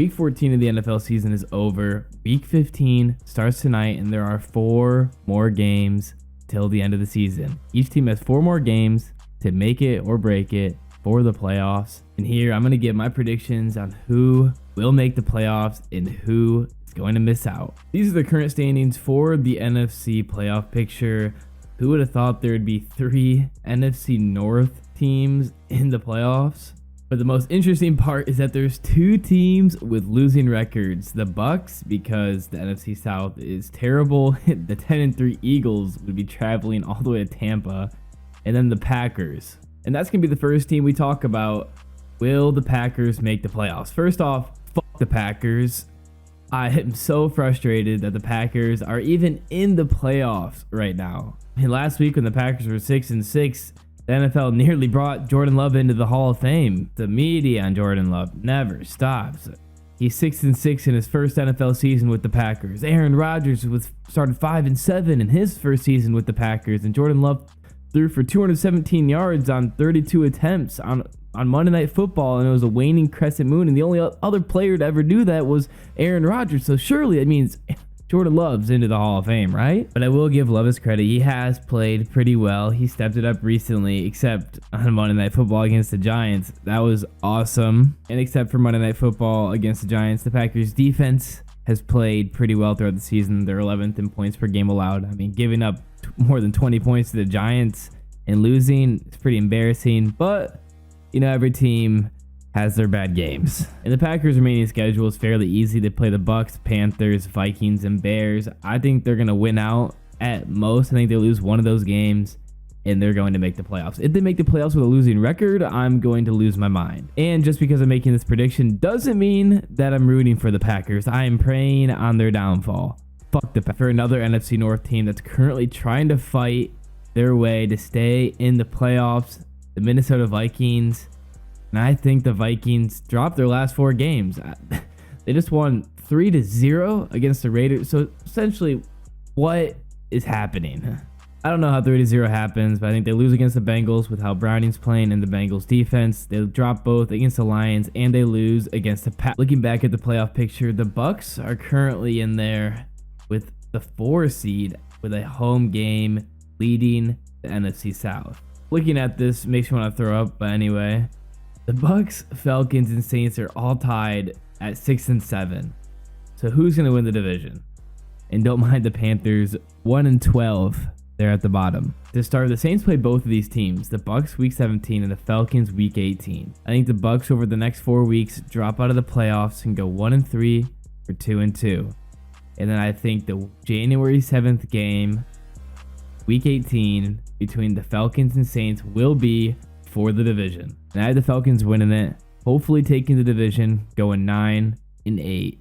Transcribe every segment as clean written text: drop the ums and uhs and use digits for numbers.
Week 14 of the NFL season is over. Week 15 starts tonight, and there are 4 more games till the end of the season. Each team has 4 more games to make it or break it for the playoffs. And here I'm going to give my predictions on who will make the playoffs and who is going to miss out. These are the current standings for the NFC playoff picture. Who would have thought there would be 3 NFC North teams in the playoffs? But the most interesting part is that there's 2 teams with losing records. The Bucks, because the NFC South is terrible. The 10-3 Eagles would be traveling all the way to Tampa. And then the Packers. And that's going to be the first team we talk about. Will the Packers make the playoffs? First off, fuck the Packers. I am so frustrated that the Packers are even in the playoffs right now. I mean, last week when the Packers were 6-6, the NFL nearly brought Jordan Love into the Hall of Fame. The media on Jordan Love never stops. He's 6-6 in his first NFL season with the Packers. Aaron Rodgers started 5-7 in his first season with the Packers, and Jordan Love threw for 217 yards on 32 attempts on Monday Night Football, and it was a waning crescent moon, and the only other player to ever do that was Aaron Rodgers. So surely it means Jordan Love's into the Hall of Fame, right? But I will give Love his credit. He has played pretty well. He stepped it up recently, except on Monday Night Football against the Giants. That was awesome. And except for Monday Night Football against the Giants, the Packers defense has played pretty well throughout the season. They're 11th in points per game allowed. I mean, giving up more than 20 points to the Giants and losing is pretty embarrassing. But, you know, every team has their bad games. And the Packers' remaining schedule is fairly easy. They play the Bucks, Panthers, Vikings, and Bears. I think they're going to win out at most. I think they lose one of those games, and they're going to make the playoffs. If they make the playoffs with a losing record, I'm going to lose my mind. And just because I'm making this prediction doesn't mean that I'm rooting for the Packers. I am praying on their downfall. Fuck the Packers. For another NFC North team that's currently trying to fight their way to stay in the playoffs, the Minnesota Vikings. And I think the Vikings dropped their last 4 games. They just won 3-0 against the Raiders. So essentially, what is happening? I don't know how 3-0 happens, but I think they lose against the Bengals with how Browning's playing in the Bengals defense. They drop both against the Lions, and they lose against the Pats. Looking back at the playoff picture, the Bucks are currently in there with the 4 seed with a home game leading the NFC South. Looking at this makes me want to throw up, but anyway. The Bucks, Falcons, and Saints are all tied at 6-7. So who's going to win the division? And don't mind the Panthers, 1-12. They're at the bottom. To start, the Saints play both of these teams, the Bucks week 17 and the Falcons week 18. I think the Bucks over the next 4 weeks drop out of the playoffs and go 1-3 or 2-2. And then I think the January 7th game, week 18, between the Falcons and Saints will be for the division. And I have the Falcons winning it, hopefully taking the division, going 9-8.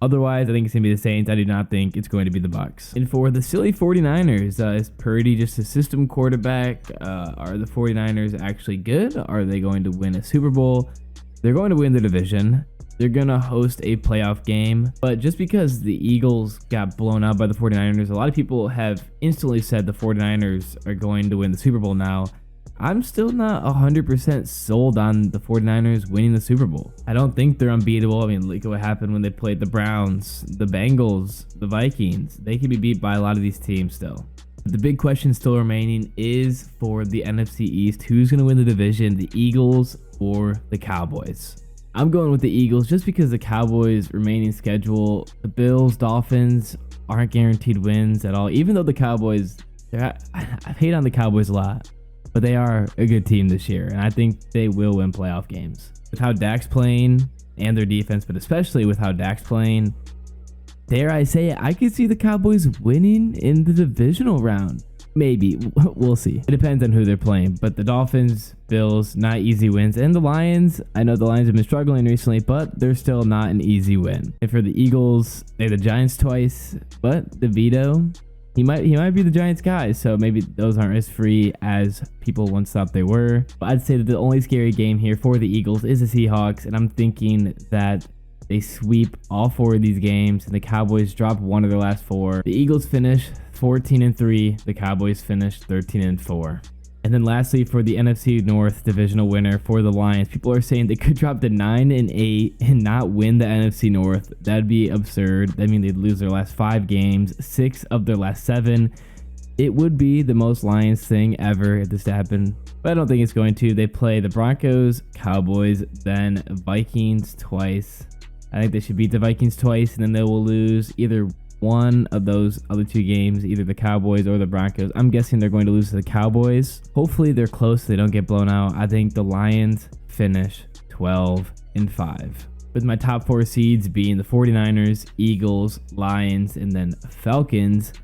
Otherwise, I think it's going to be the Saints. I do not think it's going to be the Bucks. And for the silly 49ers, is Purdy just a system quarterback? Are the 49ers actually good? Are they going to win a Super Bowl? They're going to win the division. They're going to host a playoff game. But just because the Eagles got blown out by the 49ers, a lot of people have instantly said the 49ers are going to win the Super Bowl now. I'm still not 100% sold on the 49ers winning the Super Bowl. I don't think they're unbeatable. I mean, look at what happened when they played the Browns, the Bengals, the Vikings. They can be beat by a lot of these teams still. But the big question still remaining is for the NFC East. Who's going to win the division, the Eagles or the Cowboys? I'm going with the Eagles just because the Cowboys' remaining schedule, the Bills, Dolphins aren't guaranteed wins at all. Even though the Cowboys, I hate on the Cowboys a lot. But they are a good team this year, and I think they will win playoff games. With how Dak's playing and their defense, but especially with how Dak's playing, dare I say it, I could see the Cowboys winning in the divisional round. Maybe. We'll see. It depends on who they're playing. But the Dolphins, Bills, not easy wins. And the Lions, I know the Lions have been struggling recently, but they're still not an easy win. And for the Eagles, they're the Giants twice, but DeVito, He might be the Giants guy, so maybe those aren't as free as people once thought they were. But I'd say that the only scary game here for the Eagles is the Seahawks, and I'm thinking that they sweep all 4 of these games, and the Cowboys drop 1 of their last 4. The Eagles finish 14-3. The Cowboys finish 13-4. And then lastly, for the NFC North divisional winner for the Lions, people are saying they could drop to 9-8 and not win the NFC North. That'd be absurd. That means they'd lose their last 5 games, 6 of their last 7. It would be the most Lions thing ever if this happened, but I don't think it's going to. They play the Broncos, Cowboys, then Vikings twice. I think they should beat the Vikings twice, and then they will lose either one of those other 2 games, either the Cowboys or the Broncos. I'm guessing they're going to lose to the Cowboys. Hopefully they're close so they don't get blown out. I think the Lions finish 12-5, with my top 4 seeds being the 49ers, Eagles, Lions, and then Falcons.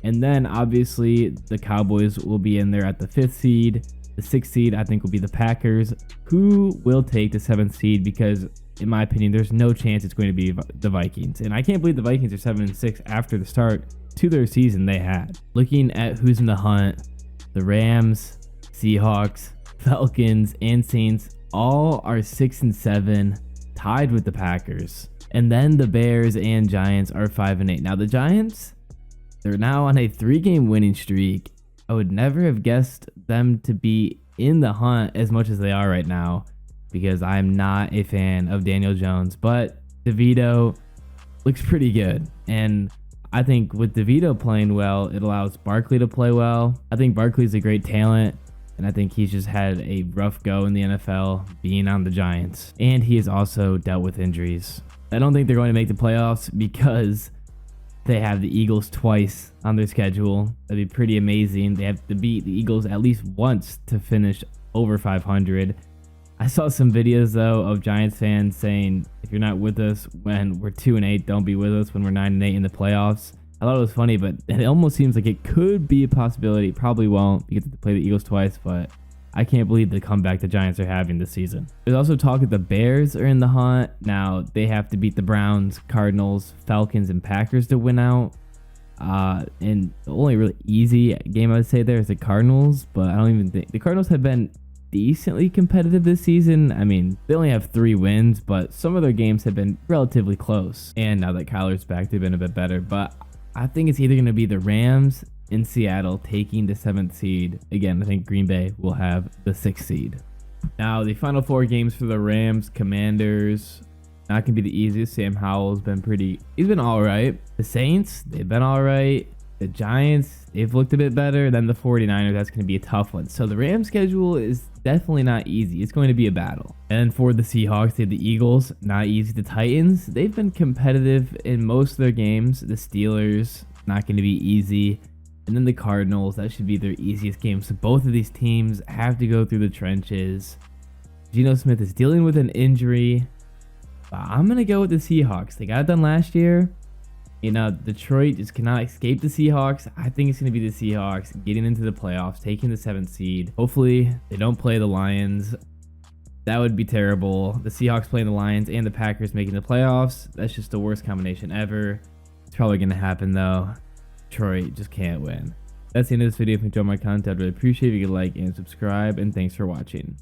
And then obviously the Cowboys will be in there at the 5th seed. The 6th seed I think will be the Packers, who will take the 7th seed, because in my opinion, there's no chance it's going to be the Vikings. And I can't believe the Vikings are 7-6 after the start to their season they had. Looking at who's in the hunt, the Rams, Seahawks, Falcons, and Saints all are 6-7, tied with the Packers. And then the Bears and Giants are 5-8. Now the Giants, they're now on a 3-game winning streak. I would never have guessed them to be in the hunt as much as they are right now, because I'm not a fan of Daniel Jones, but DeVito looks pretty good. And I think with DeVito playing well, it allows Barkley to play well. I think Barkley's a great talent, and I think he's just had a rough go in the NFL being on the Giants. And he has also dealt with injuries. I don't think they're going to make the playoffs because they have the Eagles twice on their schedule. That'd be pretty amazing. They have to beat the Eagles at least once to finish over 500. I saw some videos though of Giants fans saying, if you're not with us when we're 2-8, don't be with us when we're 9-8 in the playoffs. I thought it was funny, but it almost seems like it could be a possibility. It probably won't because they play the Eagles twice, but I can't believe the comeback the Giants are having this season. There's also talk that the Bears are in the hunt. Now they have to beat the Browns, Cardinals, Falcons, and Packers to win out. And the only really easy game I would say there is the Cardinals, but I don't even think the Cardinals have been decently competitive this season. I mean, they only have 3 wins, but some of their games have been relatively close. And now that Kyler's back, they've been a bit better. But I think it's either going to be the Rams in Seattle taking the 7th seed. Again, I think Green Bay will have the 6th seed. Now, the final 4 games for the Rams, Commanders, not going to be the easiest. Sam Howell's been he's been all right. The Saints, they've been all right. The Giants, they've looked a bit better. Then the 49ers, that's going to be a tough one. So the Rams schedule is definitely not easy. It's going to be a battle. And for the Seahawks, they have the Eagles, not easy. The Titans, they've been competitive in most of their games. The Steelers, not going to be easy. And then the Cardinals, that should be their easiest game. So both of these teams have to go through the trenches. Geno Smith is dealing with an injury. But I'm going to go with the Seahawks. They got it done last year. You know, Detroit just cannot escape the Seahawks. I think it's going to be the Seahawks getting into the playoffs, taking the 7th seed. Hopefully, they don't play the Lions. That would be terrible. The Seahawks playing the Lions and the Packers making the playoffs. That's just the worst combination ever. It's probably going to happen, though. Detroit just can't win. That's the end of this video. If you enjoyed my content, I'd really appreciate if you could like and subscribe. And thanks for watching.